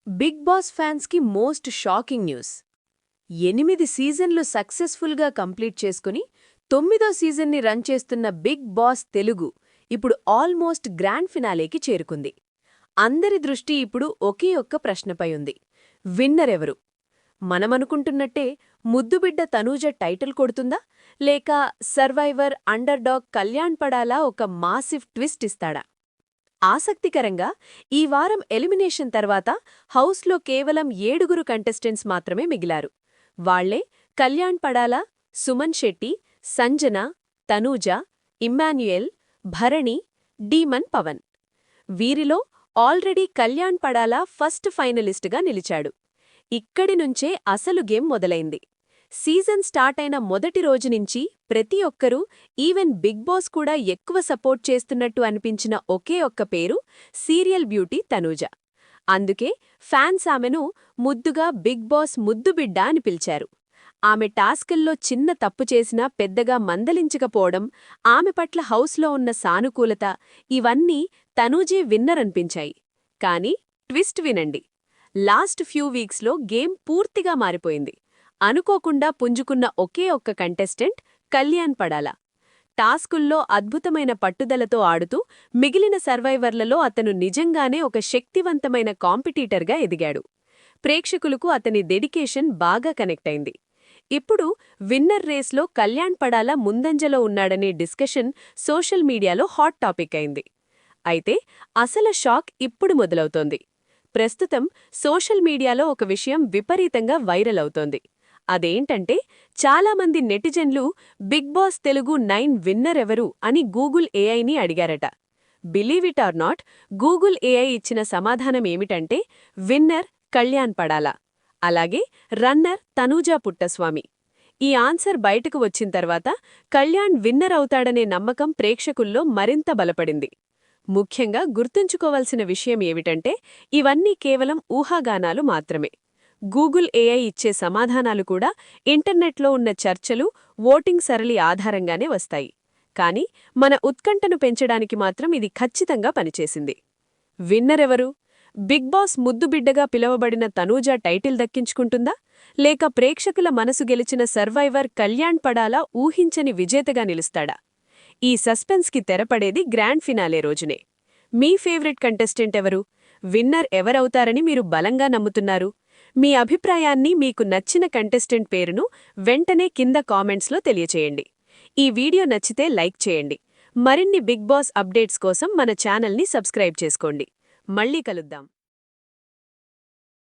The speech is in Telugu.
బిగ్ బాస్ ఫ్యాన్స్కి మోస్ట్ షాకింగ్ న్యూస్. 8 సీజన్లు సక్సెస్ఫుల్గా కంప్లీట్ చేసుకుని 9వ సీజన్ని రన్ చేస్తున్న బిగ్ బాస్ తెలుగు ఇప్పుడు ఆల్మోస్ట్ గ్రాండ్ ఫినాలేకి చేరుకుంది. అందరి దృష్టి ఇప్పుడు ఒకే ఒక్క ప్రశ్నపై ఉంది. విన్నర్ ఎవరు? మనమనుకుంటున్నట్టే ముద్దుబిడ్డ తనూజ టైటిల్ కొడుతుందా, లేక సర్వైవర్ అండర్డాగ్ కళ్యాణ్ పడాలా ఒక మాసివ్ ట్విస్ట్ ఇస్తాడా? ఆసక్తికరంగా ఈ వారం ఎలిమినేషన్ తర్వాత హౌస్లో కేవలం 7 కంటెస్టెంట్స్ మాత్రమే మిగిలారు. వాళ్లే కళ్యాణ్ పడాలా, సుమన్ శెట్టి, సంజన, తనూజ, ఇమ్మాన్యుయల్, భరణి, డీమన్ పవన్. వీరిలో ఆల్రెడీ కళ్యాణ్ పడాలా ఫస్ట్ ఫైనలిస్టుగా నిలిచాడు. ఇక్కడి నుంచే అసలు గేమ్ మొదలైంది. సీజన్ స్టార్ట్ అయిన మొదటి రోజు నుంచి ప్రతి ఒక్కరూ, ఈవెన్ బిగ్ బాస్ కూడా ఎక్కువ సపోర్ట్ చేస్తున్నట్టు అనిపించిన ఒకే ఒక్క పేరు సీరియల్ బ్యూటీ తనూజ. అందుకే ఫ్యాన్స్ ఆమెను ముద్దుగా బిగ్ బాస్ ముద్దుబిడ్డ అని పిలిచారు. ఆమె టాస్కుల్లో చిన్న తప్పు చేసినా పెద్దగా మందలించకపోవడం, ఆమె పట్ల హౌస్లో ఉన్న సానుకూలత, ఇవన్నీ తనూజే విన్నర్ అనిపించాయి. కానీ ట్విస్ట్ వినండి. లాస్ట్ ఫ్యూ వీక్స్లో గేమ్ పూర్తిగా మారిపోయింది. అనుకోకుండా పుంజుకున్న ఒకే ఒక్క కంటెస్టెంట్ కళ్యాణ్ పడాలా. టాస్కుల్లో అద్భుతమైన పట్టుదలతో ఆడుతూ మిగిలిన సర్వైవర్లలో అతను నిజంగానే ఒక శక్తివంతమైన కాంపిటీటర్గా ఎదిగాడు. ప్రేక్షకులకు అతని డెడికేషన్ బాగా కనెక్ట్ అయింది. ఇప్పుడు విన్నర్ రేస్లో కళ్యాణ్ పడాలా ముందంజలో ఉన్నాడనే డిస్కషన్ సోషల్ మీడియాలో హాట్ టాపిక్ అయింది. అయితే అసలు షాక్ ఇప్పుడు మొదలవుతోంది. ప్రస్తుతం సోషల్ మీడియాలో ఒక విషయం విపరీతంగా వైరల్ అవుతోంది. అదేంటంటే, చాలామంది నెటిజన్లు బిగ్ బాస్ తెలుగు 9 విన్నర్ ఎవరు అని గూగుల్ ఏఐని అడిగారట. Believe it or not, Google AI ఇచ్చిన సమాధానమేమిటంటే విన్నర్ కళ్యాణ్ పడాలా, అలాగే రన్నర్ తనూజ పుట్టస్వామి. ఈ ఆన్సర్ బయటకు వచ్చిన తర్వాత కళ్యాణ్ విన్నర్ అవుతాడనే నమ్మకం ప్రేక్షకుల్లో మరింత బలపడింది. ముఖ్యంగా గుర్తుంచుకోవాల్సిన విషయం ఏమిటంటే, ఇవన్నీ కేవలం ఊహాగానాలు మాత్రమే. గూగుల్ ఏఐ ఇచ్చే సమాధానాలు కూడా ఇంటర్నెట్లో ఉన్న చర్చలు, ఓటింగ్ సరళి ఆధారంగానే వస్తాయి. కానీ మన ఉత్కంఠను పెంచడానికి మాత్రం ఇది ఖచ్చితంగా పనిచేసింది. విన్నర్ ఎవరు? బిగ్ బాస్ ముద్దుబిడ్డగా పిలవబడిన తనూజ టైటిల్ దక్కించుకుంటుందా, లేక ప్రేక్షకుల మనసు గెలిచిన సర్వైవర్ కళ్యాణ్ పడాలా ఊహించని విజేతగా నిలుస్తాడా? ఈ సస్పెన్స్కి తెరపడేది గ్రాండ్ ఫినాలే రోజునే. మీ ఫేవరెట్ కంటెస్టెంట్ ఎవరు? విన్నర్ ఎవరవుతారని మీరు బలంగా నమ్ముతున్నారు? మీ అభిప్రాయాన్ని, మీకు నచ్చిన కంటెస్టెంట్ పేరును వెంటనే కింద కామెంట్స్లో తెలియచేయండి. ఈ వీడియో నచ్చితే లైక్ చేయండి. మరిన్ని బిగ్ బాస్ అప్డేట్స్ కోసం మన ఛానల్ని సబ్స్క్రైబ్ చేసుకోండి. మళ్ళీ కలుద్దాం.